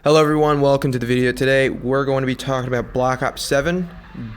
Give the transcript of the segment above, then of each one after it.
Hello everyone, welcome to the video. Today we're going to be talking about Black Ops 7.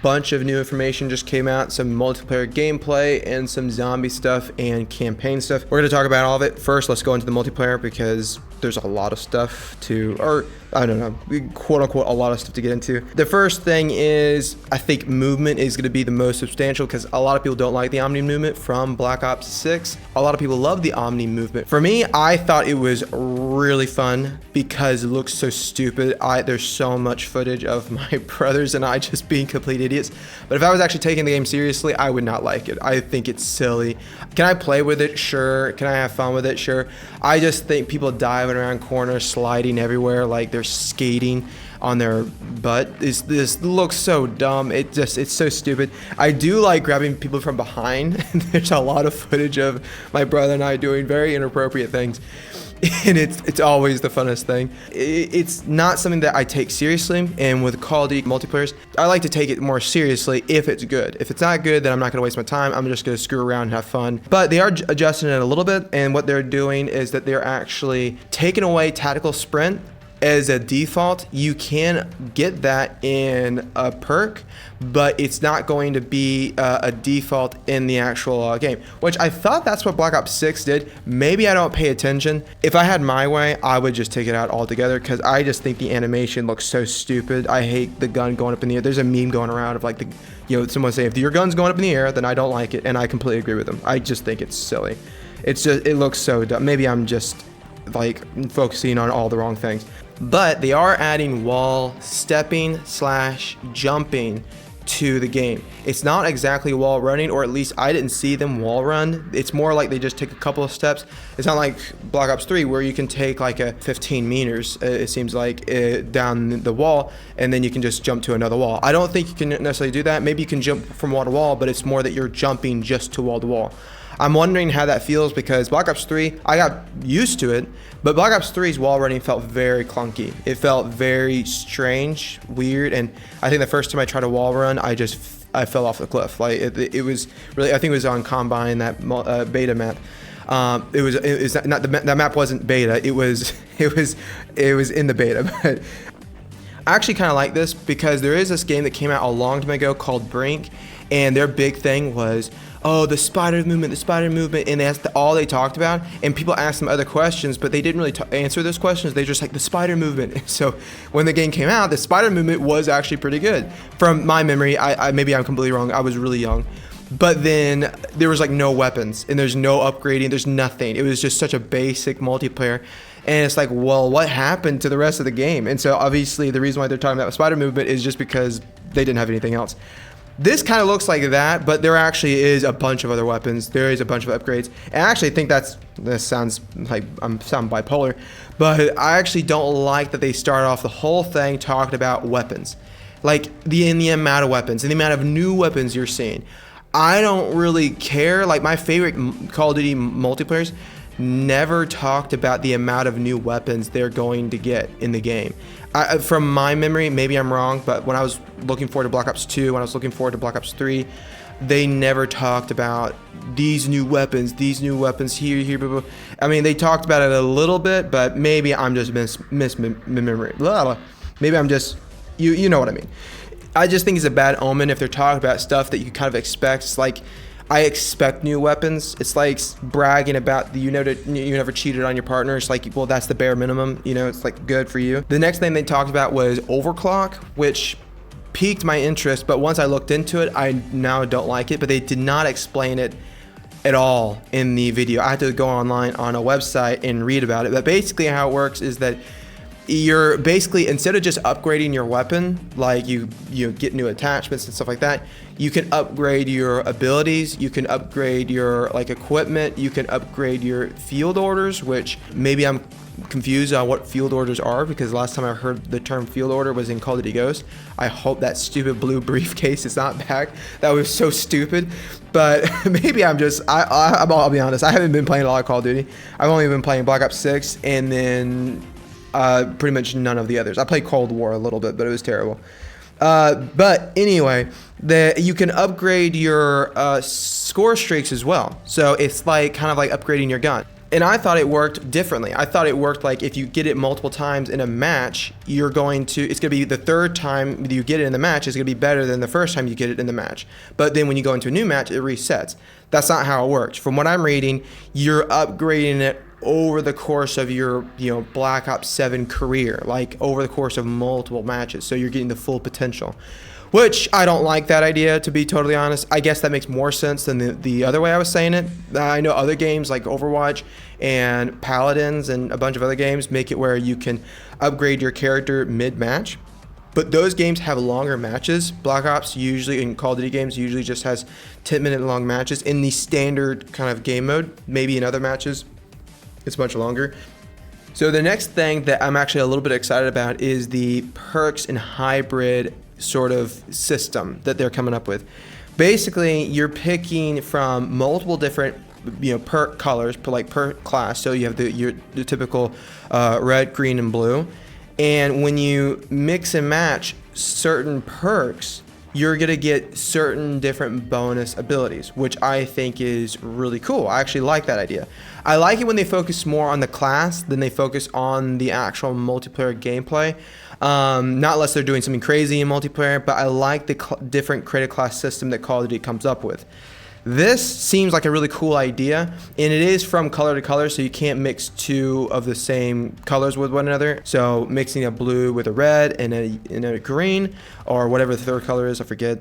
Bunch of new information just came out, some multiplayer gameplay and some zombie stuff and campaign stuff. We're going to talk about all of it. First, let's go into the multiplayer because there's a lot of stuff to, or I don't know, quote unquote, a lot of stuff to get into. The first thing is, I think movement is going to be the most substantial because a lot of people don't like the Omni movement from Black Ops 6. A lot of people love the Omni movement. For me, I thought it was really fun because it looks so stupid. There's so much footage of my brothers and I just being complete idiots. But if I was actually taking the game seriously, I would not like it. I think it's silly. Can I play with it? Sure. Can I have fun with it? Sure. I just think people diving around corners, sliding everywhere like they're skating on their butt. This looks so dumb. It's so stupid. I do like grabbing people from behind. There's a lot of footage of my brother and I doing very inappropriate things. And it's always the funnest thing. It's not something that I take seriously, and with Call of Duty multiplayers, I like to take it more seriously if it's good. If it's not good, then I'm not going to waste my time. I'm just going to screw around and have fun. But they are adjusting it a little bit, and what they're doing is that they're actually taking away tactical sprint as a default. You can get that in a perk, but it's not going to be a default in the actual game, which I thought that's what Black Ops 6 did. Maybe I don't pay attention. If I had my way, I would just take it out altogether because I just think the animation looks so stupid. I hate the gun going up in the air. There's a meme going around of like someone saying, if your gun's going up in the air, then I don't like it, and I completely agree with them. I just think it's silly. It looks so dumb. Maybe I'm just like focusing on all the wrong things. But they are adding wall stepping / jumping to the game. It's not exactly wall running, or at least I didn't see them wall run. It's more like they just take a couple of steps. It's not like Black Ops 3 where you can take like a 15 meters, it seems like, down the wall, and then you can just jump to another wall. I don't think you can necessarily do that. Maybe you can jump from wall to wall, but it's more that you're jumping just to wall to wall. I'm wondering how that feels because Black Ops 3, I got used to it, but Black Ops 3's wall running felt very clunky. It felt very strange, weird, and I think the first time I tried a wall run, I fell off the cliff. Like it was really, I think it was on Combine, that beta map. It was not that map wasn't beta. It was in the beta, but I actually kind of like this because there is this game that came out a long time ago called Brink, and their big thing was, oh, the spider movement, and that's all they talked about. And people asked them other questions, but they didn't really answer those questions. They just like the spider movement. So when the game came out, the spider movement was actually pretty good. From my memory, maybe I'm completely wrong. I was really young. But then there was like no weapons, and there's no upgrading. There's nothing. It was just such a basic multiplayer. And it's like, well, what happened to the rest of the game? And so obviously the reason why they're talking about spider movement is just because they didn't have anything else. This kind of looks like that, but there actually is a bunch of other weapons. There is a bunch of upgrades. And I actually think this sounds like I'm sounding bipolar, but I actually don't like that they start off the whole thing talking about weapons. Like in the amount of weapons and the amount of new weapons you're seeing. I don't really care. Like my favorite Call of Duty multiplayers never talked about the amount of new weapons they're going to get in the game. From my memory, maybe I'm wrong, but when I was looking forward to Black Ops 2, when I was looking forward to Black Ops 3, they never talked about these new weapons here, blah, blah. I mean, they talked about it a little bit, but maybe I'm just misremembering. Maybe I'm just, you know what I mean. I just think it's a bad omen if they're talking about stuff that you kind of expect. It's like, I expect new weapons. It's like bragging about you never cheated on your partner. It's like, well, that's the bare minimum. It's like good for you. The next thing they talked about was overclock, which piqued my interest. But once I looked into it, I now don't like it. But they did not explain it at all in the video. I had to go online on a website and read about it. But basically how it works is that you're basically, instead of just upgrading your weapon, like you get new attachments and stuff like that, you can upgrade your abilities, you can upgrade your like equipment, you can upgrade your field orders, which maybe I'm confused on what field orders are because last time I heard the term field order was in Call of Duty Ghost. I hope that stupid blue briefcase is not back. That was so stupid. But maybe I'm just, I'll be honest, I haven't been playing a lot of Call of Duty. I've only been playing Black Ops 6 and then pretty much none of the others. I played Cold War a little bit, but it was terrible. But anyway, you can upgrade your score streaks as well. So it's like kind of like upgrading your gun. And I thought it worked differently. I thought it worked like if you get it multiple times in a match, it's going to be the third time you get it in the match is going to be better than the first time you get it in the match. But then when you go into a new match, it resets. That's not how it works. From what I'm reading, you're upgrading it over the course of your, Black Ops 7 career, like over the course of multiple matches. So you're getting the full potential. Which I don't like that idea, to be totally honest. I guess that makes more sense than the other way I was saying it. I know other games like Overwatch and Paladins and a bunch of other games make it where you can upgrade your character mid-match. But those games have longer matches. Black Ops usually, in Call of Duty games, usually just has 10-minute long matches in the standard kind of game mode. Maybe in other matches, it's much longer. So the next thing that I'm actually a little bit excited about is the perks and hybrid sort of system that they're coming up with. Basically, you're picking from multiple different perk colors per class. So you have the typical red, green, and blue. And when you mix and match certain perks, you're gonna get certain different bonus abilities, which I think is really cool. I actually like that idea. I like it when they focus more on the class than they focus on the actual multiplayer gameplay. Not unless they're doing something crazy in multiplayer, but I like the different creative class system that Call of Duty comes up with. This seems like a really cool idea, and it is from color to color, so you can't mix two of the same colors with one another. So mixing a blue with a red and a green, or whatever the third color is, I forget,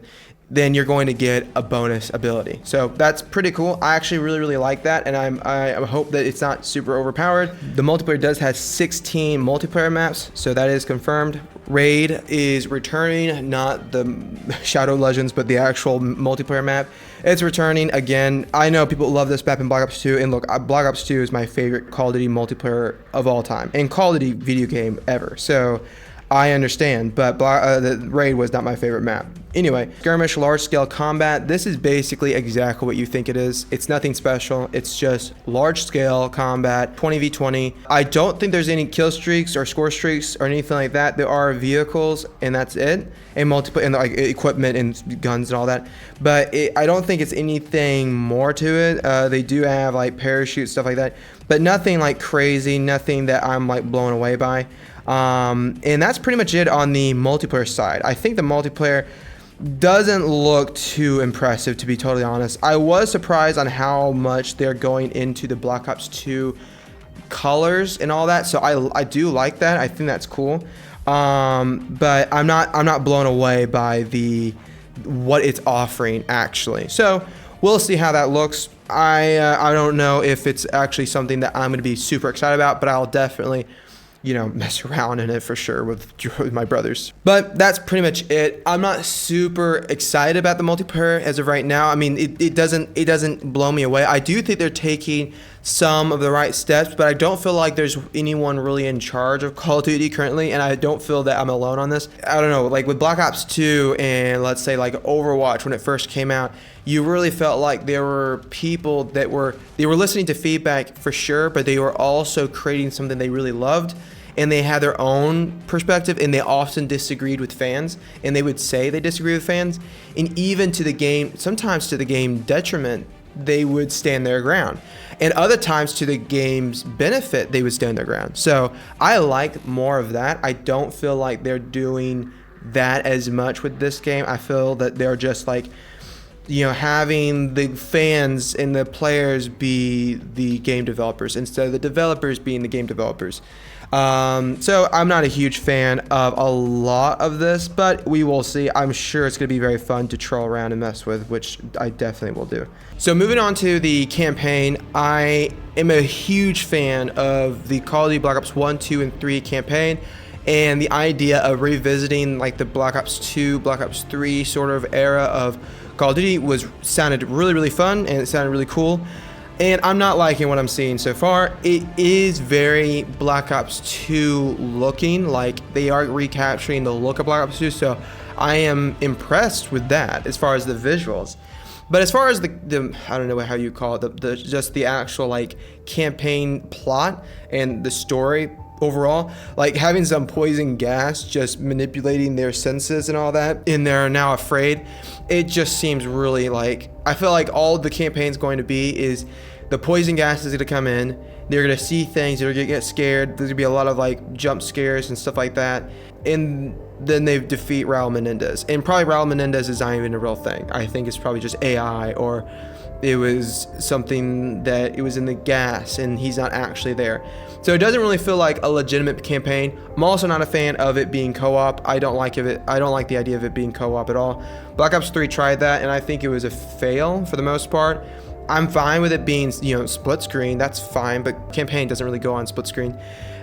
then you're going to get a bonus ability. So that's pretty cool. I actually really like that, and I hope that it's not super overpowered. The multiplayer does have 16 multiplayer maps, so that is confirmed. Raid is returning, not the Shadow Legends, but the actual multiplayer map. It's returning again. I know people love this map in Black Ops 2, and look, Black Ops 2 is my favorite Call of Duty multiplayer of all time, and Call of Duty video game ever. So I understand, but the Raid was not my favorite map. Anyway, skirmish, large-scale combat. This is basically exactly what you think it is. It's nothing special. It's just large-scale combat, 20v20. I don't think there's any kill streaks or score streaks or anything like that. There are vehicles, and that's it, and like equipment and guns and all that. But I don't think it's anything more to it. They do have like parachutes, stuff like that, but nothing like crazy. Nothing that I'm like blown away by. And that's pretty much it on the multiplayer side. I think the multiplayer doesn't look too impressive, to be totally honest. I was surprised on how much they're going into the Black Ops 2 colors and all that, so I do like that. I think that's cool. But I'm not blown away by what it's offering actually. So we'll see how that looks. I don't know if it's actually something that I'm going to be super excited about, but I'll definitely mess around in it for sure with my brothers. But that's pretty much it. I'm not super excited about the multiplayer as of right now. I mean, it doesn't blow me away. I do think they're taking some of the right steps, but I don't feel like there's anyone really in charge of Call of Duty currently, and I don't feel that I'm alone on this. I don't know, like with Black Ops 2 and let's say like Overwatch when it first came out, you really felt like there were people that were listening to feedback for sure, but they were also creating something they really loved. And they had their own perspective, and they often disagreed with fans, and they would say they disagree with fans, and even to the game, sometimes to the game detriment, they would stand their ground, and other times to the game's benefit, they would stand their ground. So I like more of that. I don't feel like they're doing that as much with this game. I feel that they're just like, having the fans and the players be the game developers instead of the developers being the game developers. So I'm not a huge fan of a lot of this, but we will see. I'm sure it's going to be very fun to troll around and mess with, which I definitely will do. So moving on to the campaign, I am a huge fan of the Call of Duty Black Ops 1, 2, and 3 campaign. And the idea of revisiting like the Black Ops 2, Black Ops 3 sort of era of Call of Duty sounded really fun, and it sounded really cool. And I'm not liking what I'm seeing so far. It is very Black Ops 2 looking, like they are recapturing the look of Black Ops 2, so I am impressed with that as far as the visuals. But as far as the I don't know how you call it, just the actual like campaign plot and the story overall, like having some poison gas just manipulating their senses and all that, and they're now afraid, it just seems really like, I feel like all the campaign's going to be is the poison gas is going to come in. They're going to see things. They're going to get scared. There's going to be a lot of like jump scares and stuff like that. And then they defeat Raul Menendez. And probably Raul Menendez is not even a real thing. I think it's probably just AI, or it was something that it was in the gas and he's not actually there. So it doesn't really feel like a legitimate campaign. I'm also not a fan of it being co-op. I don't like it. I don't like the idea of it being co-op at all. Black Ops 3 tried that, and I think it was a fail for the most part. I'm fine with it being, split screen. That's fine, but campaign doesn't really go on split screen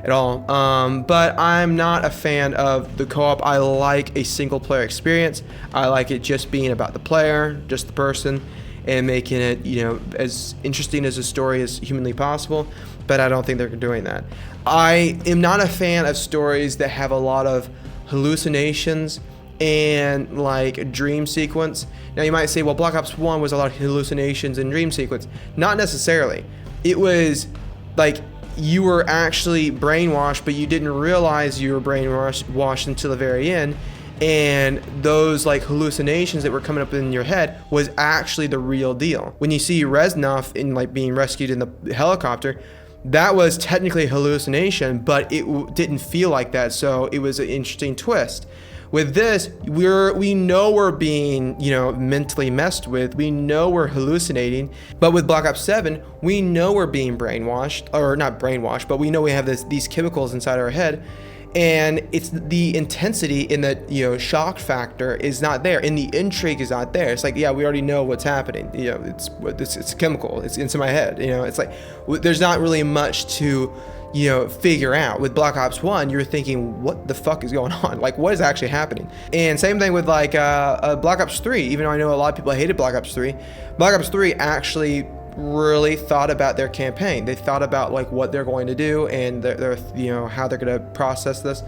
at all. But I'm not a fan of the co-op. I like a single player experience. I like it just being about the player, just the person, and making it, as interesting as a story as humanly possible. But I don't think they're doing that. I am not a fan of stories that have a lot of hallucinations and like a dream sequence. Now you might say, well, Black Ops 1 was a lot of hallucinations and dream sequence. Not necessarily. It was like you were actually brainwashed, but you didn't realize you were brainwashed until the very end. And those like hallucinations that were coming up in your head was actually the real deal. When you see Reznov in like being rescued in the helicopter, that was technically a hallucination, but it didn't feel like that. So it was an interesting twist. With this, we know we're being, mentally messed with. We know we're hallucinating. But with Black Ops 7, we know we're being brainwashed, or not brainwashed, but we know we have these chemicals inside our head. And it's the intensity in the shock factor is not there, and the intrigue is not there. It's like, yeah, we already know what's happening. It's chemical. It's into my head. It's like there's not really much to figure out. With Black Ops 1, you're thinking, what the fuck is going on? Like, what is actually happening? And same thing with like Black Ops 3. Even though I know a lot of people hated Black Ops 3, Black Ops 3 actually really thought about their campaign. They thought about like what they're going to do and their how they're going to process this.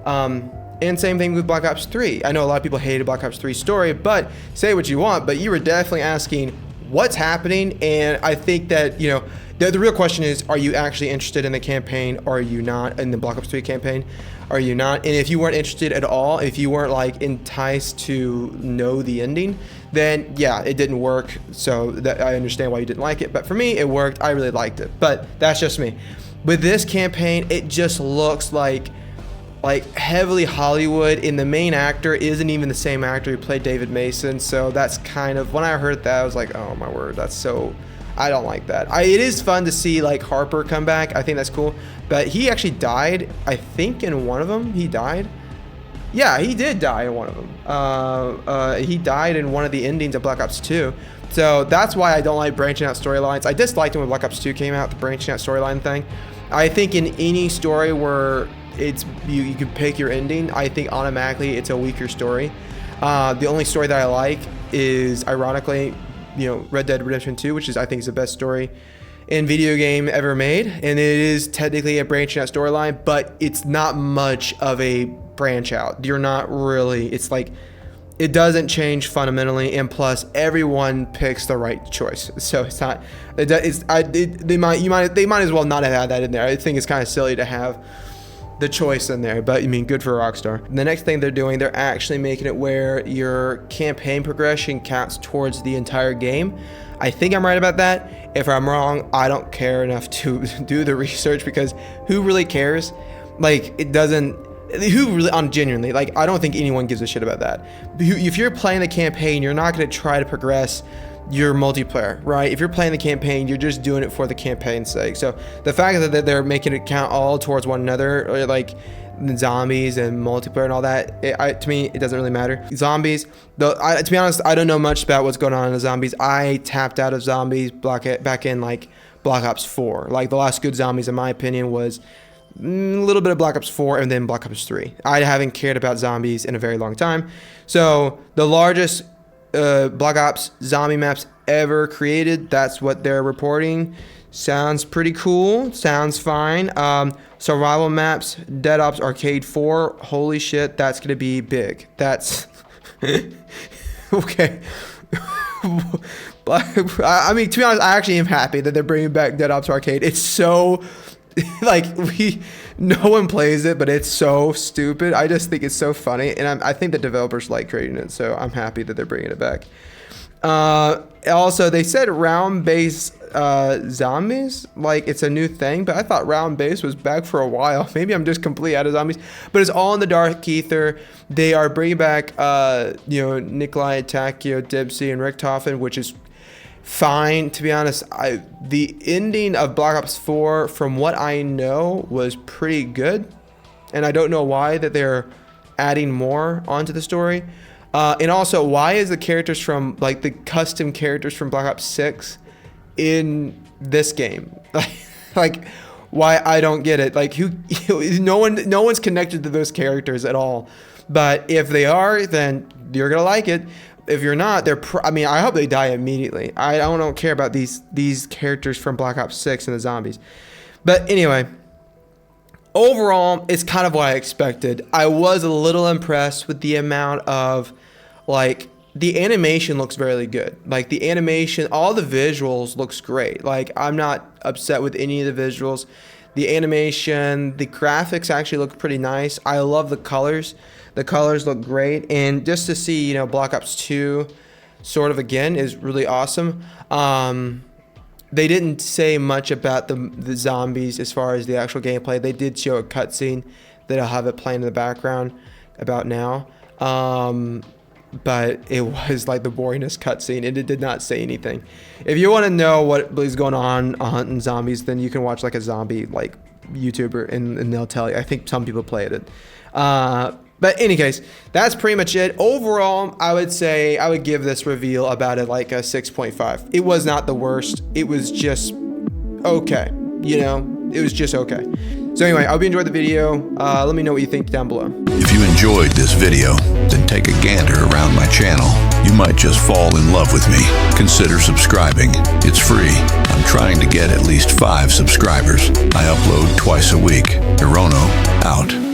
And same thing with Black Ops 3. I know a lot of people hated Black Ops 3's story, but say what you want, but you were definitely asking what's happening. And I think that the real question is, are you actually interested in the campaign, or are you not? In the Black Ops 3 campaign, are you not? And if you weren't interested at all, if you weren't like enticed to know the ending, then yeah, it didn't work. So that I understand why you didn't like it. But for me, it worked. I really liked it. But that's just me. With this campaign, it just looks like heavily Hollywood, and the main actor isn't even the same actor who played David Mason. So that's kind of, when I heard that, I was like, oh my word, that's so, I don't like that. It is fun to see like Harper come back. I think that's cool. But he actually died, I think in one of them, he died. Yeah, he did die in one of them. He died in one of the endings of Black Ops 2. So that's why I don't like branching out storylines. I disliked it when Black Ops 2 came out, the branching out storyline thing. I think in any story where it's you can pick your ending, I think automatically it's a weaker story. The only story that I like is, ironically, Red Dead Redemption 2, which is, I think, is the best story in video game ever made. And it is technically a branching out storyline, but it's not much of a branch out. You're not really, it's like, it doesn't change fundamentally, and plus everyone picks the right choice. So it's not, they might as well not have had that in there. I think it's kind of silly to have the choice in there, but I mean, good for Rockstar. The next thing they're doing, they're actually making it where your campaign progression counts towards the entire game. I think I'm right about that. If I'm wrong, I don't care enough to do the research, because who really cares? Like, it doesn't, who really, genuinely, like, I don't think anyone gives a shit about that. If you're playing the campaign, you're not going to try to progress your multiplayer, right? If you're playing the campaign, you're just doing it for the campaign's sake. So the fact that they're making it count all towards one another, or like zombies and multiplayer and all that, to me, it doesn't really matter. Zombies, to be honest, I don't know much about what's going on in the zombies. I tapped out of zombies back in like Black Ops 4. Like, the last good zombies, in my opinion, was a little bit of Black Ops 4 and then Black Ops 3. I haven't cared about zombies in a very long time. So the largest Black Ops zombie maps ever created, that's what they're reporting. Sounds pretty cool. Sounds fine. Survival maps, Dead Ops Arcade 4. Holy shit, that's gonna be big. That's okay. I mean, to be honest, I actually am happy that they're bringing back Dead Ops Arcade. It's so like, no one plays it, but it's so stupid. I just think it's so funny, and I think the developers like creating it, so I'm happy that they're bringing it back. Also, they said round-based zombies. Like, it's a new thing, but I thought round base was back for a while. Maybe I'm just completely out of zombies, but it's all in the dark ether. They are bringing back, you know, Nikolai, Takio, Dibsy, and Richtofen, which is fine, to be honest. The ending of Black Ops 4, from what I know, was pretty good, and I don't know why that they're adding more onto the story. And also, why is the characters from, like, the custom characters from Black Ops 6 in this game? Like, why? I don't get it. Like, no one's connected to those characters at all. But if they are, then you're gonna like it. If you're not, I mean, I hope they die immediately. I don't care about these characters from Black Ops 6 and the zombies. But anyway, overall, it's kind of what I expected. I was a little impressed with the amount of, like, the animation looks really good. Like, the animation, all the visuals looks great. Like, I'm not upset with any of the visuals. The animation, the graphics actually look pretty nice. I love the colors. The colors look great. And just to see, you know, Black Ops 2 sort of again is really awesome. They didn't say much about the zombies as far as the actual gameplay. They did show a cutscene that I'll have it playing in the background about now. But it was like the boringest cutscene, and it did not say anything. If you want to know what is going on hunting zombies, then you can watch like a zombie like YouTuber, and they'll tell you. I think some people played it. But in any case, that's pretty much it. Overall, I would say I would give this reveal about it like a 6.5. It was not the worst. It was just okay. You know, it was just okay. So anyway, I hope you enjoyed the video. Let me know what you think down below. If you enjoyed this video, then take a gander around my channel. You might just fall in love with me. Consider subscribing. It's free. I'm trying to get at least 5 subscribers. I upload twice a week. Hirono, out.